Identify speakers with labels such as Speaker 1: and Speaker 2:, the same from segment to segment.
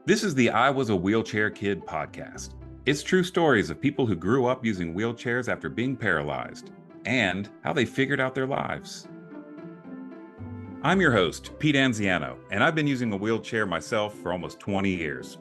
Speaker 1: This is the I Was a Wheelchair Kid podcast. It's true stories of people who grew up using wheelchairs after being paralyzed and how they figured out their lives. I'm your host, Pete Anziano, and I've been using a wheelchair myself for almost 20 years.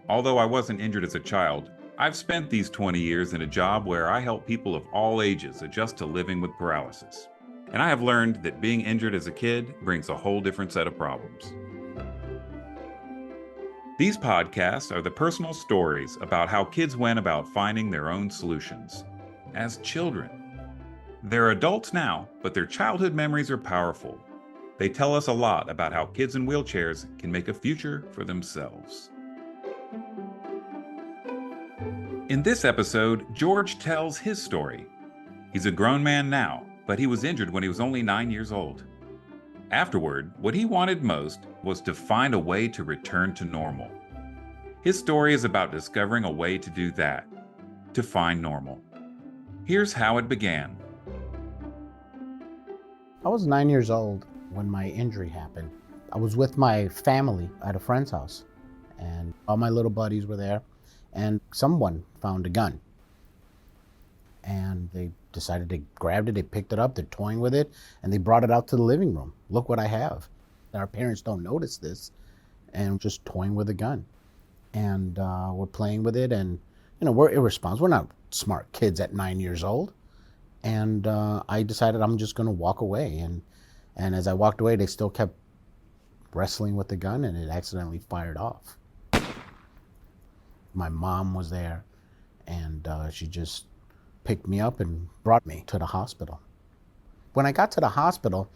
Speaker 1: Although I wasn't injured as a child, I've spent these 20 years in a job where I help people of all ages adjust to living with paralysis. And I have learned that being injured as a kid brings a whole different set of problems. These podcasts are the personal stories about how kids went about finding their own solutions as children. They're adults now, but their childhood memories are powerful. They tell us a lot about how kids in wheelchairs can make a future for themselves. In this episode, George tells his story. He's a grown man now, but he was injured when he was only 9 years old. Afterward, what he wanted most was to find a way to return to normal. His story is about discovering a way to do that, to find normal. Here's how it began.
Speaker 2: I was 9 years old when my injury happened. I was with my family at a friend's house, and all my little buddies were there, and someone found a gun. And they decided they grabbed it, they picked it up, they're toying with it, and they brought it out to the living room. Look what I have. Our parents don't notice this, and just toying with a gun. And we're playing with it, and we're irresponsible. We're not smart kids at 9 years old. And I decided I'm just gonna walk away. And as I walked away, they still kept wrestling with the gun, and it accidentally fired off. My mom was there, and she just picked me up and brought me to the hospital. When I got to the hospital,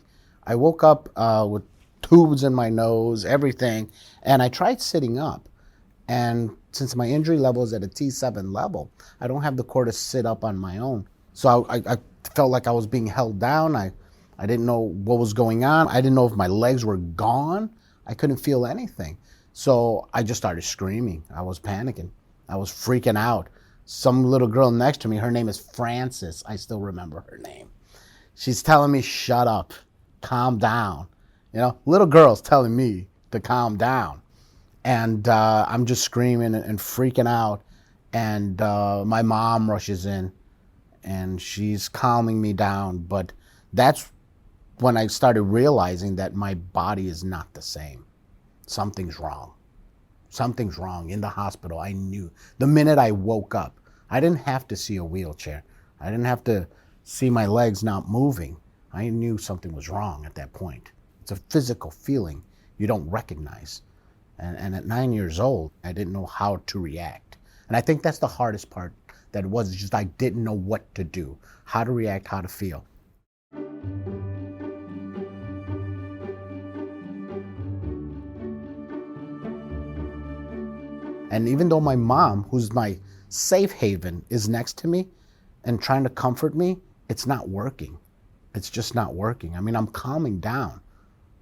Speaker 2: I woke up with tubes in my nose, everything, and I tried sitting up. And since my injury level is at a T7 level, I don't have the core to sit up on my own. So I felt like I was being held down. I didn't know what was going on. I didn't know if my legs were gone. I couldn't feel anything. So I just started screaming. I was panicking. I was freaking out. Some little girl next to me, her name is Frances. I still remember her name. She's telling me, shut up, calm down. Little girls telling me to calm down. And I'm just screaming and freaking out. And my mom rushes in and she's calming me down. But that's when I started realizing that my body is not the same. Something's wrong. Something's wrong. In the hospital, I knew. The minute I woke up, I didn't have to see a wheelchair. I didn't have to see my legs not moving. I knew something was wrong at that point. It's a physical feeling you don't recognize. And at 9 years old, I didn't know how to react. And I think that's the hardest part that it was, just I didn't know what to do, how to react, how to feel. And even though my mom, who's my safe haven, is next to me and trying to comfort me, it's not working. It's just not working. I mean, I'm calming down,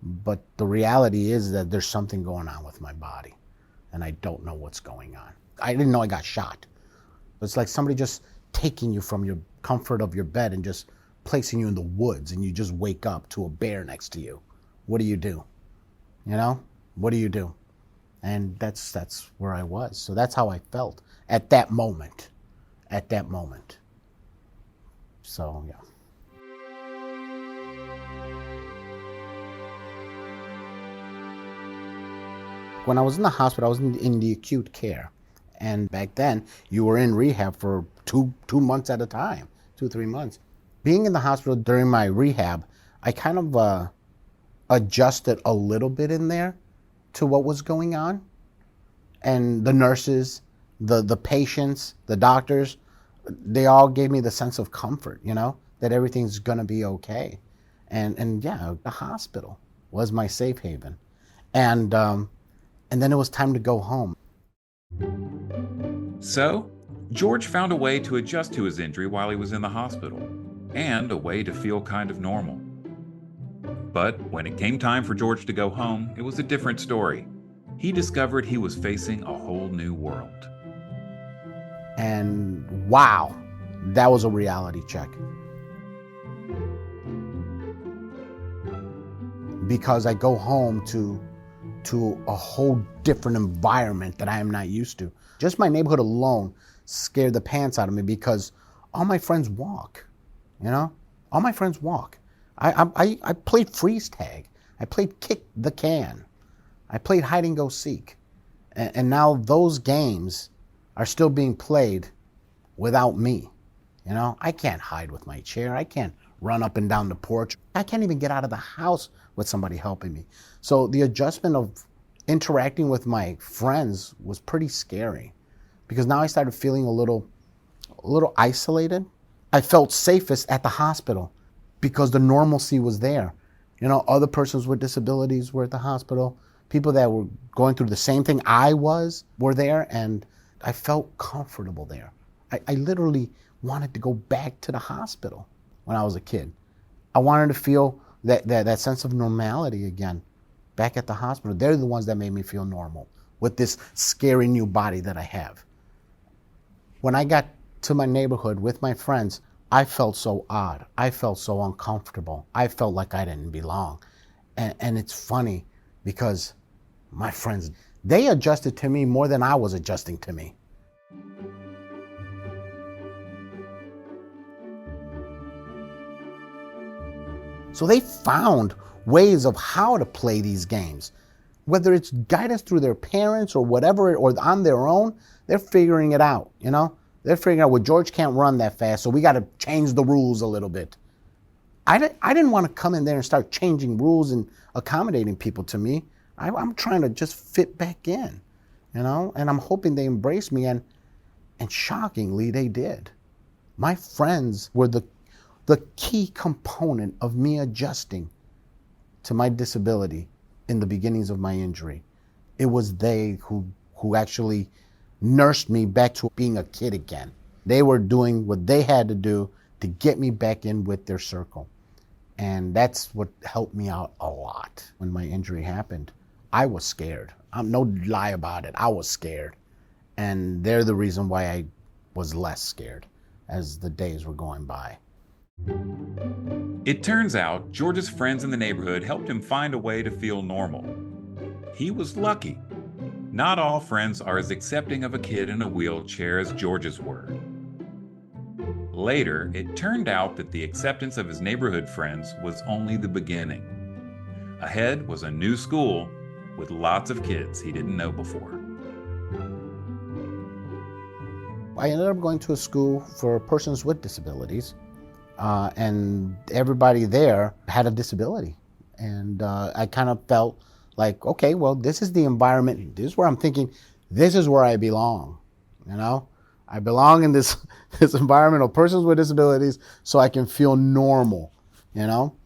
Speaker 2: but the reality is that there's something going on with my body, and I don't know what's going on. I didn't know I got shot. It's like somebody just taking you from your comfort of your bed and just placing you in the woods, and you just wake up to a bear next to you. What do you do? What do you do? And that's where I was. So that's how I felt at that moment. So, yeah. When I was in the hospital, I was in the acute care. And back then, you were in rehab for two months at a time, 2-3 months. Being in the hospital during my rehab, I kind of adjusted a little bit in there to what was going on. And the nurses, the patients, the doctors, they all gave me the sense of comfort, that everything's gonna be okay. And yeah, the hospital was my safe haven. And then it was time to go home.
Speaker 1: So, George found a way to adjust to his injury while he was in the hospital, and a way to feel kind of normal. But when it came time for George to go home, it was a different story. He discovered he was facing a whole new world.
Speaker 2: And wow, that was a reality check. Because I go home to to a whole different environment that I am not used to. Just my neighborhood alone scared the pants out of me because all my friends walk, you know? All my friends walk. I played freeze tag. I played kick the can. I played hide and go seek. And now those games are still being played without me. You know, I can't hide with my chair. I can't run up and down the porch. I can't even get out of the house with somebody helping me. So the adjustment of interacting with my friends was pretty scary because now I started feeling a little isolated. I felt safest at the hospital because the normalcy was there. You know, other persons with disabilities were at the hospital. People that were going through the same thing I was were there, and I felt comfortable there. I literally wanted to go back to the hospital when I was a kid. I wanted to feel that sense of normality again back at the hospital. They're the ones that made me feel normal with this scary new body that I have. When I got to my neighborhood with my friends, I felt so odd. I felt so uncomfortable. I felt like I didn't belong. And it's funny because my friends, they adjusted to me more than I was adjusting to me. So they found ways of how to play these games. Whether it's guidance through their parents or whatever, or on their own, they're figuring it out, you know? They're figuring out, well, George can't run that fast, so we got to change the rules a little bit. I didn't want to come in there and start changing rules and accommodating people to me. I'm trying to just fit back in, you know? And I'm hoping they embrace me, and shockingly, they did. My friends were the key component of me adjusting to my disability in the beginnings of my injury. It was they who actually nursed me back to being a kid again. They were doing what they had to do to get me back in with their circle. And that's what helped me out a lot. When my injury happened, I was scared. I'm no lie about it. I was scared. And they're the reason why I was less scared as the days were going by.
Speaker 1: It turns out George's friends in the neighborhood helped him find a way to feel normal. He was lucky. Not all friends are as accepting of a kid in a wheelchair as George's were. Later, it turned out that the acceptance of his neighborhood friends was only the beginning. Ahead was a new school with lots of kids he didn't know before.
Speaker 2: I ended up going to a school for persons with disabilities. And everybody there had a disability. And I kind of felt like, okay, well, this is the environment. This is where I'm thinking, this is where I belong. You know, I belong in this environment of persons with disabilities so I can feel normal, you know,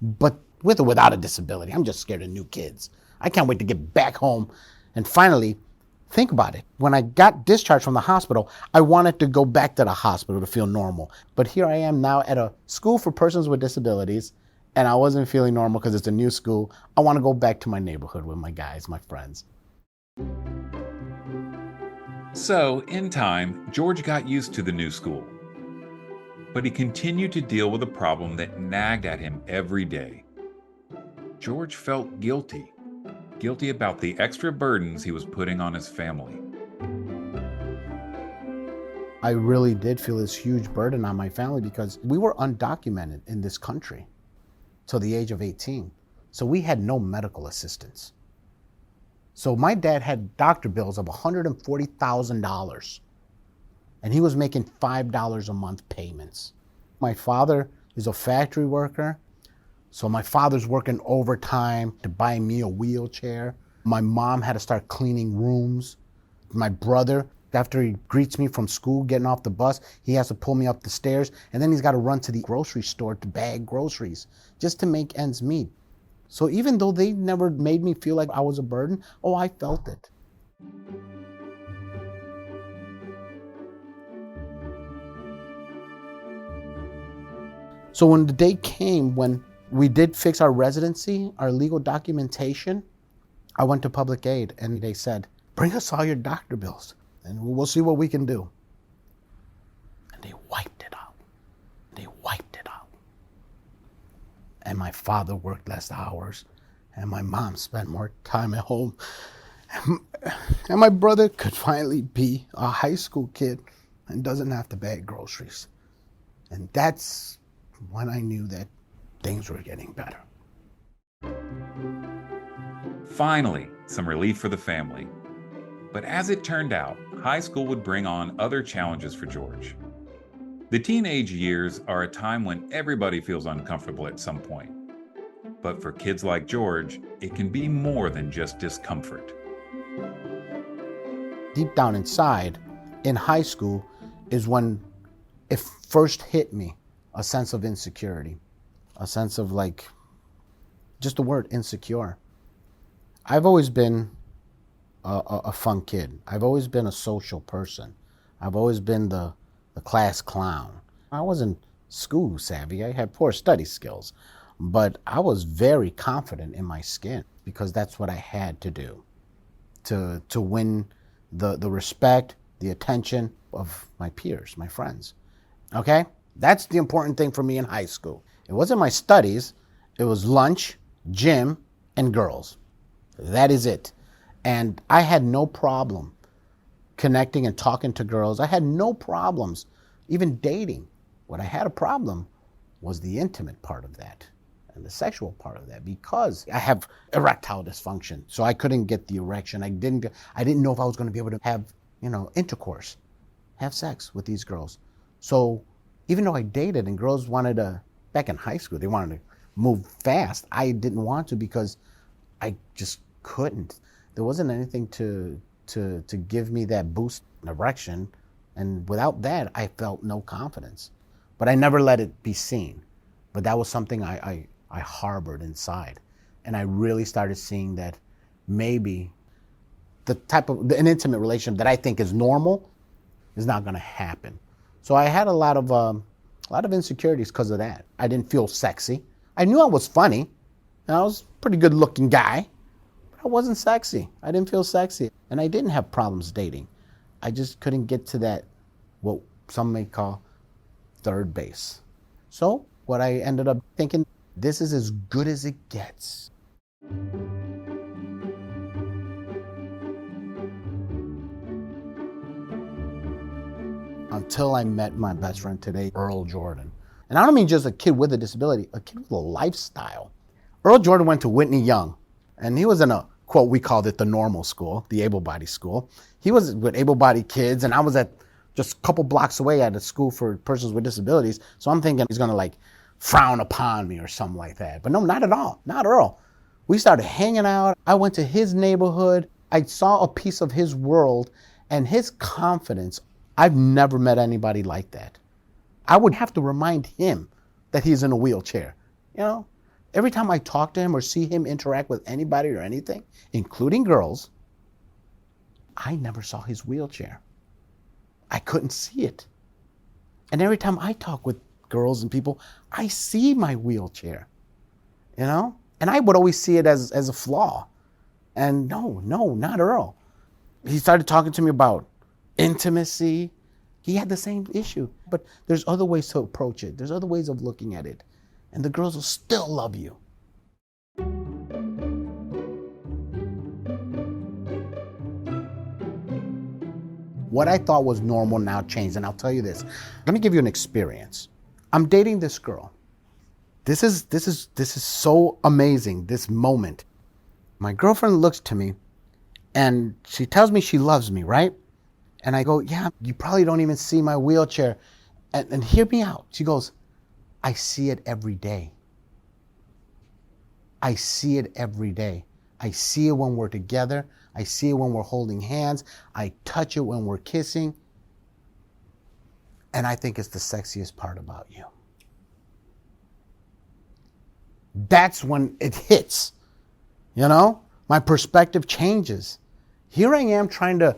Speaker 2: but with or without a disability. I'm just scared of new kids. I can't wait to get back home. And finally, think about it. When I got discharged from the hospital, I wanted to go back to the hospital to feel normal. But here I am now at a school for persons with disabilities, and I wasn't feeling normal because it's a new school. I want to go back to my neighborhood with my guys, my friends.
Speaker 1: So, in time, George got used to the new school. But he continued to deal with a problem that nagged at him every day. George felt guilty about the extra burdens he was putting on his family.
Speaker 2: I really did feel this huge burden on my family because we were undocumented in this country till the age of 18. So we had no medical assistance. So my dad had doctor bills of $140,000, and he was making $5 a month payments. My father is a factory worker. So my father's working overtime to buy me a wheelchair. My mom had to start cleaning rooms. My brother, after he greets me from school getting off the bus, he has to pull me up the stairs, and then he's got to run to the grocery store to bag groceries just to make ends meet. So even though they never made me feel like I was a burden, I felt it. So when the day came when we did fix our residency, our legal documentation, I went to public aid and they said, bring us all your doctor bills and we'll see what we can do. And they wiped it out. And my father worked less hours. and my mom spent more time at home. And my brother could finally be a high school kid and doesn't have to bag groceries. And that's when I knew that things were getting better.
Speaker 1: Finally, some relief for the family. But as it turned out, high school would bring on other challenges for George. The teenage years are a time when everybody feels uncomfortable at some point. But for kids like George, it can be more than just discomfort.
Speaker 2: Deep down inside, in high school, is when it first hit me, a sense of insecurity, a sense of just the word insecure. I've always been a fun kid. I've always been a social person. I've always been the class clown. I wasn't school savvy. I had poor study skills, but I was very confident in my skin because that's what I had to do to win the respect, the attention of my peers, my friends. Okay? That's the important thing for me in high school. It wasn't my studies. It was lunch, gym, and girls. That is it. And I had no problem connecting and talking to girls. I had no problems even dating. What I had a problem was the intimate part of that and the sexual part of that, because I have erectile dysfunction. So I couldn't get the erection. I didn't know if I was going to be able to have, intercourse, have sex with these girls. So even though I dated and girls wanted to, back in high school, they wanted to move fast, I didn't want to because I just couldn't. There wasn't anything to give me that boost in erection, and without that, I felt no confidence. But I never let it be seen. But that was something I harbored inside, and I really started seeing that maybe the type of an intimate relationship that I think is normal is not going to happen. So I had a lot of insecurities because of that. I didn't feel sexy. I knew I was funny, and I was a pretty good-looking guy. I wasn't sexy. I didn't feel sexy. And I didn't have problems dating. I just couldn't get to that, what some may call third base. So what I ended up thinking, this is as good as it gets. Until I met my best friend today, Earl Jordan. And I don't mean just a kid with a disability, a kid with a lifestyle. Earl Jordan went to Whitney Young. And he was in a, quote, we called it the normal school, the able-bodied school. He was with able-bodied kids, and I was at just a couple blocks away at a school for persons with disabilities. So I'm thinking he's going to frown upon me or something like that. But no, not at all. Not Earl. We started hanging out. I went to his neighborhood. I saw a piece of his world and his confidence. I've never met anybody like that. I would have to remind him that he's in a wheelchair, Every time I talk to him or see him interact with anybody or anything, including girls, I never saw his wheelchair. I couldn't see it. And every time I talk with girls and people, I see my wheelchair, And I would always see it as a flaw. And no, not Earl. He started talking to me about intimacy. He had the same issue, but there's other ways to approach it. There's other ways of looking at it. And the girls will still love you. What I thought was normal now changed, and I'll tell you this. Let me give you an experience. I'm dating this girl. This is so amazing, this moment. My girlfriend looks to me, and she tells me she loves me, right? And I go, yeah, you probably don't even see my wheelchair. And hear me out. She goes, I see it every day. I see it every day. I see it when we're together. I see it when we're holding hands. I touch it when we're kissing. And I think it's the sexiest part about you. That's when it hits. My perspective changes. Here I am trying to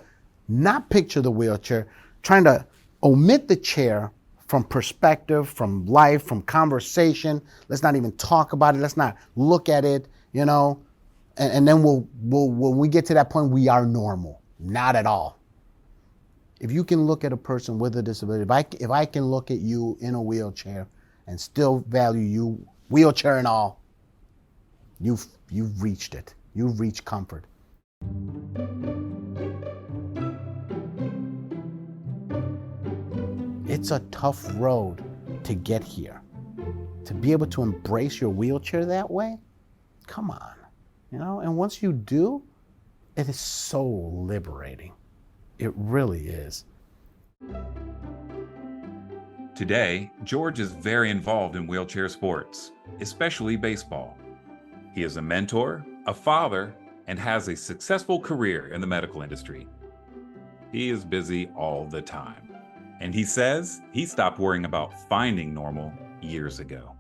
Speaker 2: not picture the wheelchair, trying to omit the chair from perspective, from life, from conversation. Let's not even talk about it. Let's not look at it, And then we'll when we get to that point, we are normal. Not at all. If you can look at a person with a disability, if I can look at you in a wheelchair and still value you, wheelchair and all, You've reached it. You've reached comfort. It's a tough road to get here. To be able to embrace your wheelchair that way, come on, and once you do, it is so liberating. It really is.
Speaker 1: Today, George is very involved in wheelchair sports, especially baseball. He is a mentor, a father, and has a successful career in the medical industry. He is busy all the time, and he says he stopped worrying about finding normal years ago.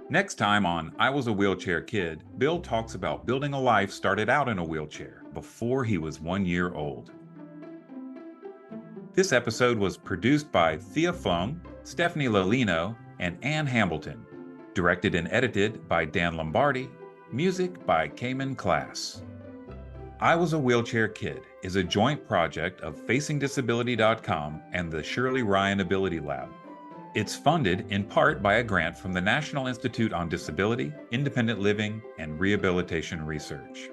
Speaker 1: Next time on I Was a Wheelchair Kid, Bill talks about building a life started out in a wheelchair before he was 1 year old. This episode was produced by Thea Fung, Stephanie Lalino, and Ann Hambleton. Directed and edited by Dan Lombardi. Music by Cayman Class. I Was a Wheelchair Kid is a joint project of FacingDisability.com and the Shirley Ryan Ability Lab. It's funded in part by a grant from the National Institute on Disability, Independent Living, and Rehabilitation Research.